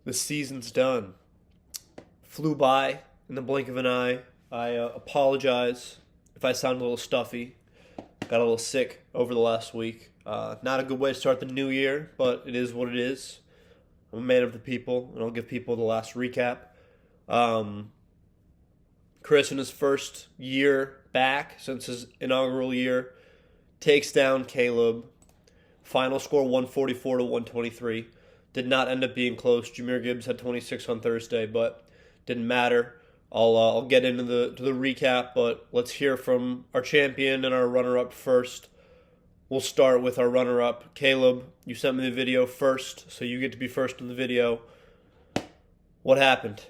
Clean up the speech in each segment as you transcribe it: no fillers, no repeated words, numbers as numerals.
The season's done. Flew by in the blink of an eye. I apologize if I sound a little stuffy. Got a little sick over the last week. Not a good way to start the new year, but it is what it is. I'm a man of the people, and I'll give people the last recap. Chris, in his first year back since his inaugural year, takes down Caleb. Final score 144 to 123. Did not end up being close. Jameer Gibbs had 26 on Thursday, but didn't matter. I'll get into the recap, but let's hear from our champion and our runner-up first. We'll start with our runner-up, Caleb. You sent me the video first, so you get to be first in the video. What happened?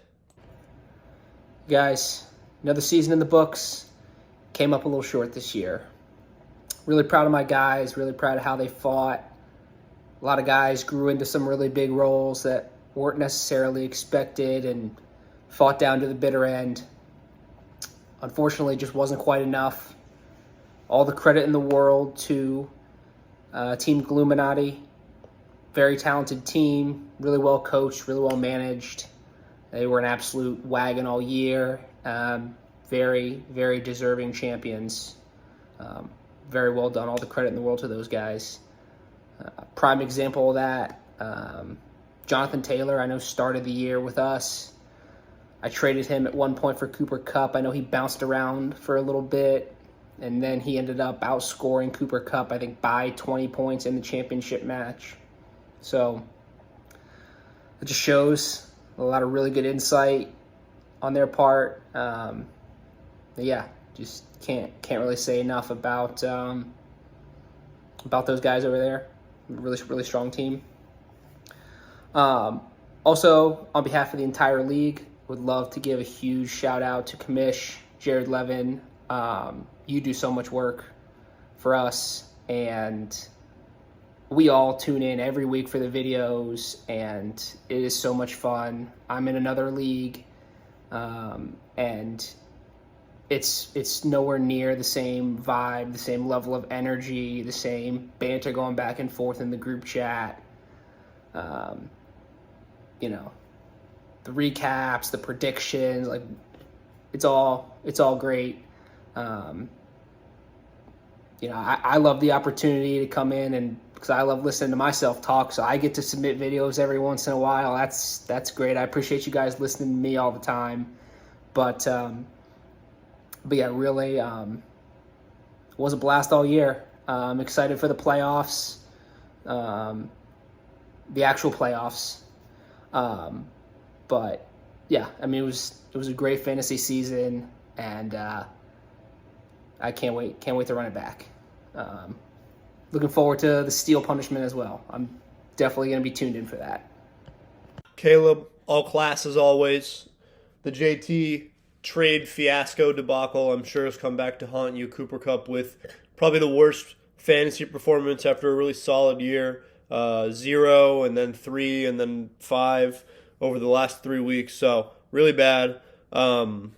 Guys, another season in the books. Came up a little short this year. Really proud of my guys, really proud of how they fought. A lot of guys grew into some really big roles that weren't necessarily expected and fought down to the bitter end. Unfortunately, just wasn't quite enough. All the credit in the world to Team Gluminati. Very talented team, really well coached, really well managed. They were an absolute wagon all year. Very, very deserving champions. Very well done. All the credit in the world to those guys. Prime example of that, Jonathan Taylor, I know started the year with us. I traded him at one point for Cooper Kupp. I know he bounced around for a little bit, and then he ended up outscoring Cooper Kupp, I think, by 20 points in the championship match. So it just shows a lot of really good insight on their part. Yeah, just can't really say enough about those guys over there. Really, really strong team. Also, on behalf of the entire league, would love to give a huge shout out to Commish, Jared Levin. You do so much work for us, and we all tune in every week for the videos, and it is so much fun. I'm in another league, and it's nowhere near the same vibe, the same level of energy, the same banter going back and forth in the group chat. The recaps, the predictions, like it's all great. I love the opportunity to come in, and because I love listening to myself talk, so I get to submit videos every once in a while. That's great. I appreciate you guys listening to me all the time. But yeah, really, it was a blast all year. I'm excited for the playoffs, the actual playoffs. But yeah, I mean, it was a great fantasy season, and I can't wait to run it back. Looking forward to the Steel Punishment as well. I'm definitely going to be tuned in for that. Caleb, all class as always. The JT trade fiasco debacle, I'm sure, has come back to haunt you. Cooper Kupp with probably the worst fantasy performance after a really solid year. 0 and then 3 and then 5 over the last 3 weeks. So really bad. And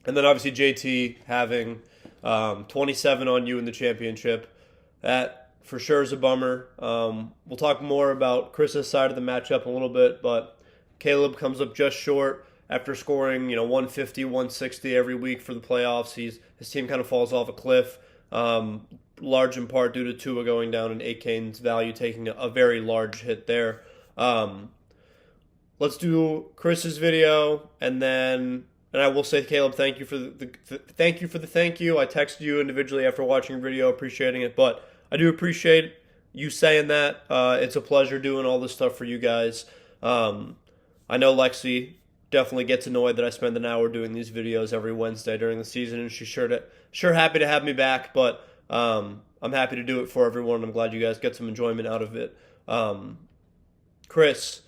then obviously JT having 27 on you in the championship. That for sure is a bummer. We'll talk more about Chris's side of the matchup in a little bit, but Caleb comes up just short after scoring 150, 160 every week for the playoffs. His team kind of falls off a cliff, large in part due to Tua going down and Akane's value taking a very large hit there. Let's do Chris's video, and I will say, Caleb, thank you for the thank you. I texted you individually after watching your video, appreciating it, but I do appreciate you saying that. It's a pleasure doing all this stuff for you guys. I know Lexi definitely gets annoyed that I spend an hour doing these videos every Wednesday during the season, and she's sure happy to have me back, but I'm happy to do it for everyone. I'm glad you guys get some enjoyment out of it. Chris,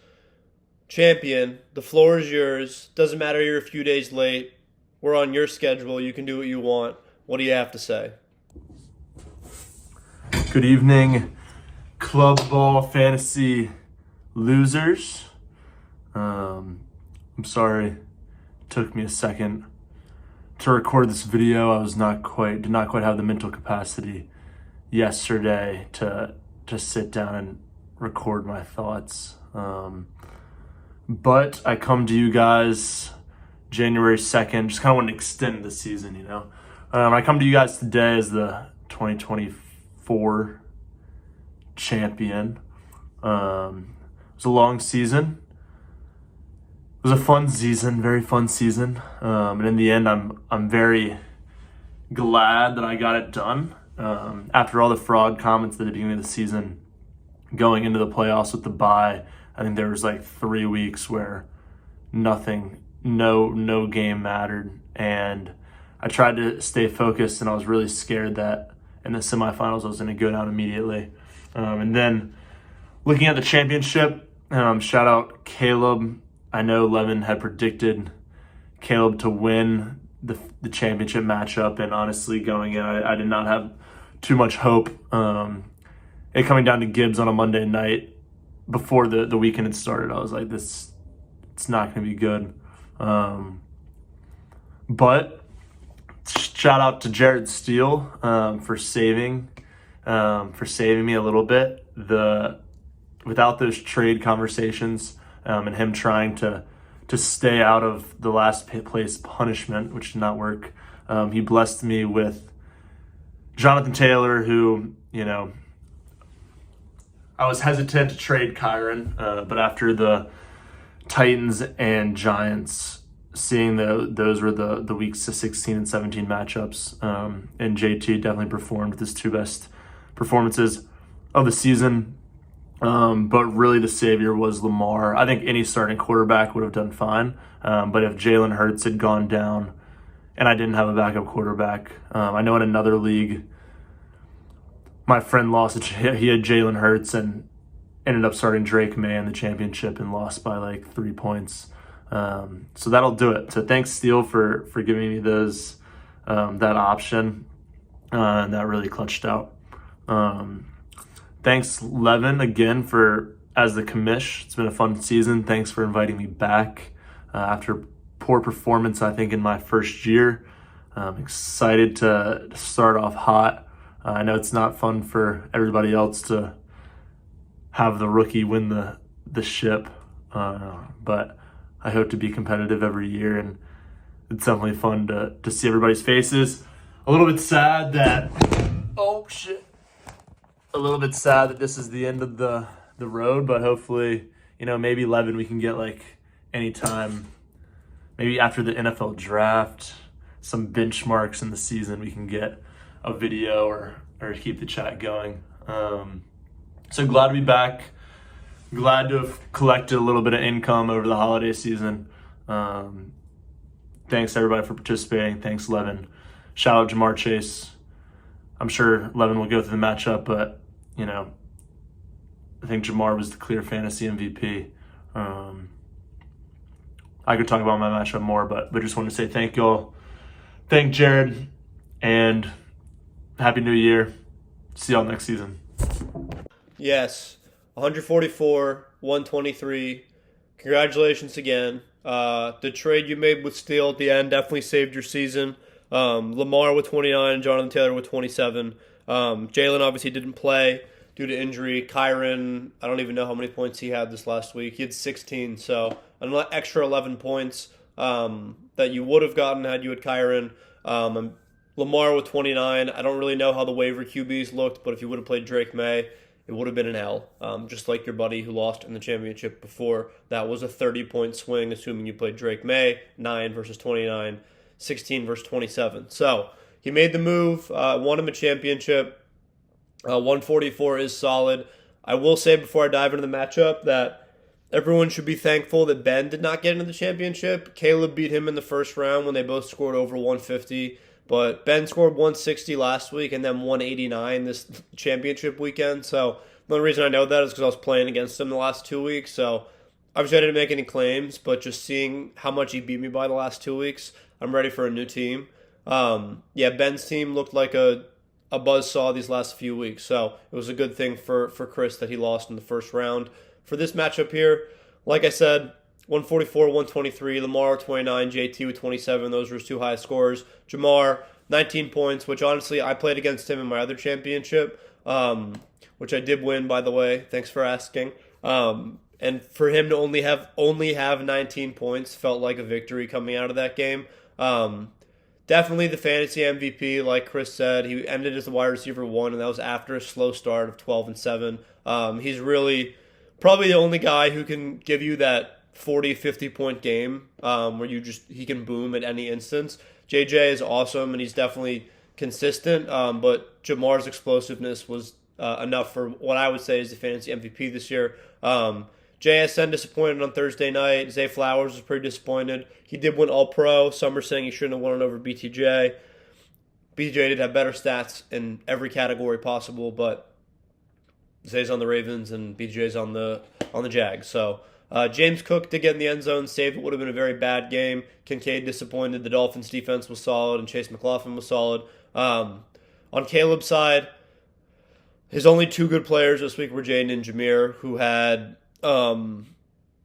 champion, the floor is yours. Doesn't matter you're a few days late. We're on your schedule. You can do what you want. What do you have to say? Good evening, club ball fantasy losers. I'm sorry it took me a second to record this video. I did not quite have the mental capacity yesterday to sit down and record my thoughts. But I come to you guys January 2nd, just kind of want to extend the season, you know. I come to you guys today as the 2024 champion. It was a long season. It was a fun season, very fun season. And in the end, I'm very glad that I got it done. After all the fraud comments at the beginning of the season, going into the playoffs with the bye, I think there was like 3 weeks where no game mattered, and I tried to stay focused, and I was really scared that in the semifinals I was going to go down immediately. And then looking at the championship, shout out Caleb. I know Levin had predicted Caleb to win the championship matchup, and honestly, going in, I did not have too much hope. It coming down to Gibbs on a Monday night before the weekend had started, I was like, it's not going to be good. But shout out to Jared Steele for saving me a little bit. Without those trade conversations and him trying to stay out of the last place punishment, which did not work, he blessed me with Jonathan Taylor, who, you know, I was hesitant to trade Kyron, but after the Titans and Giants, seeing those were the weeks 16 and 17 matchups, and JT definitely performed with his 2 best performances of the season. But really the savior was Lamar. I think any starting quarterback would have done fine, but if Jalen Hurts had gone down and I didn't have a backup quarterback, I know in another league, my friend lost. He had Jalen Hurts and ended up starting Drake May in the championship and lost by like 3 points. So that'll do it. So thanks, Steele, for giving me those that option, and that really clutched out. Thanks, Levin, again as the commish. It's been a fun season. Thanks for inviting me back after poor performance, I think, in my first year. I'm excited to start off hot. I know it's not fun for everybody else to have the rookie win the ship, but I hope to be competitive every year, and it's definitely fun to see everybody's faces. A little bit sad that this is the end of the road, but hopefully, you know, maybe Levin, we can get like anytime, maybe after the NFL draft, some benchmarks in the season, we can get a video or keep the chat going. So glad to be back. Glad to have collected a little bit of income over the holiday season. Thanks everybody for participating. Thanks, Levin. Shout out Jamar Chase. I'm sure Levin will go through the matchup, but you know, I think Jamar was the clear fantasy MVP. I could talk about my matchup more, but just want to say thank y'all. Thank Jared, and Happy New Year. See y'all next season. Yes, 144, 123. Congratulations again. The trade you made with Steele at the end definitely saved your season. Lamar with 29, Jonathan Taylor with 27. Jalen obviously didn't play due to injury. Kyron, I don't even know how many points he had this last week. He had 16, so an extra 11 points that you would have gotten had you had Kyron. Lamar with 29. I don't really know how the waiver QBs looked, but if you would have played Drake May, it would have been an L. Just like your buddy who lost in the championship before. That was a 30-point swing, assuming you played Drake May, 9 versus 29, 16 versus 27. So he made the move, won him a championship. 144 is solid. I will say before I dive into the matchup that everyone should be thankful that Ben did not get into the championship. Caleb beat him in the first round when they both scored over 150. But Ben scored 160 last week and then 189 this championship weekend. So the only reason I know that is because I was playing against him the last 2 weeks. So obviously I didn't make any claims, but just seeing how much he beat me by the last 2 weeks, I'm ready for a new team. Ben's team looked like a buzzsaw these last few weeks. So it was a good thing for Chris that he lost in the first round. For this matchup here, like I said, 144, 123, Lamar 29, JT with 27. Those were his 2 highest scores. Jamar, 19 points, which honestly I played against him in my other championship, which I did win, by the way. Thanks for asking. And for him to only have 19 points felt like a victory coming out of that game. Definitely the fantasy MVP, like Chris said. He ended as the wide receiver 1, and that was after a slow start of 12-7. He's really probably the only guy who can give you that 40, 50-point game where he can boom at any instance. JJ is awesome, and he's definitely consistent, but Jamar's explosiveness was enough for what I would say is the fantasy MVP this year. JSN disappointed on Thursday night. Zay Flowers was pretty disappointed. He did win All-Pro. Some are saying he shouldn't have won it over BTJ. BTJ did have better stats in every category possible, but Zay's on the Ravens and BTJ's on the Jags. So James Cook did get in the end zone, saved what would have been a very bad game. Kincaid disappointed. The Dolphins' defense was solid, and Chase McLaughlin was solid. On Caleb's side, his only two good players this week were Jaden and Jameer, who had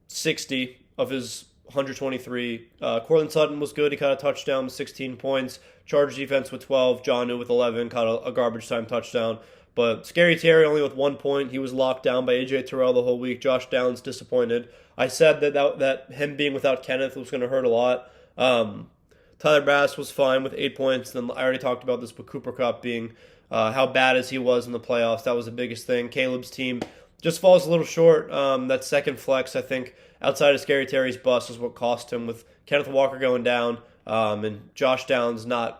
60 of his 123. Cortland Sutton was good. He caught a touchdown with 16 points. Chargers defense with 12. Jonnu with 11. Caught a garbage time touchdown. But Scary Terry only with 1 point. He was locked down by A.J. Terrell the whole week. Josh Downs disappointed. I said that him being without Kenneth was going to hurt a lot. Tyler Bass was fine with 8 points. Then I already talked about this with Cooper Kupp being how bad as he was in the playoffs. That was the biggest thing. Caleb's team just falls a little short. That second flex, I think, outside of Scary Terry's bust is what cost him with Kenneth Walker going down and Josh Downs not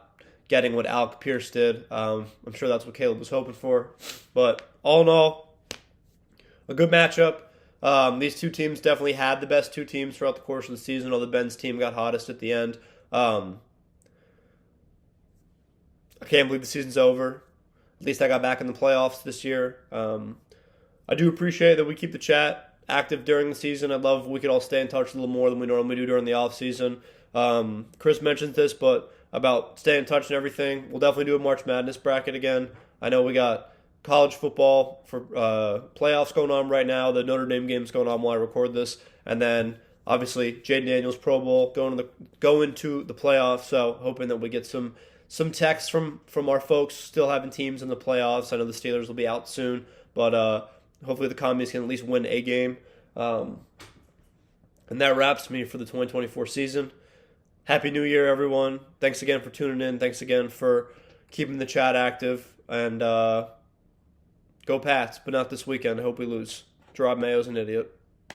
getting what Alec Pierce did. I'm sure that's what Caleb was hoping for. But all in all, a good matchup. These two teams definitely had the best two teams throughout the course of the season, although Ben's team got hottest at the end. I can't believe the season's over. At least I got back in the playoffs this year. I do appreciate that we keep the chat active during the season. I'd love if we could all stay in touch a little more than we normally do during the off season. Chris mentioned this, but about staying in touch and everything, we'll definitely do a March Madness bracket again. I know we got college football for playoffs going on right now. The Notre Dame game's going on while I record this, and then obviously Jaden Daniels Pro Bowl going to the playoffs. So hoping that we get some texts from our folks still having teams in the playoffs. I know the Steelers will be out soon, but hopefully the Commies can at least win a game. And that wraps me for the 2024 season. Happy New Year, everyone. Thanks again for tuning in. Thanks again for keeping the chat active. And go Pats, but not this weekend. I hope we lose. Gerard Mayo's an idiot.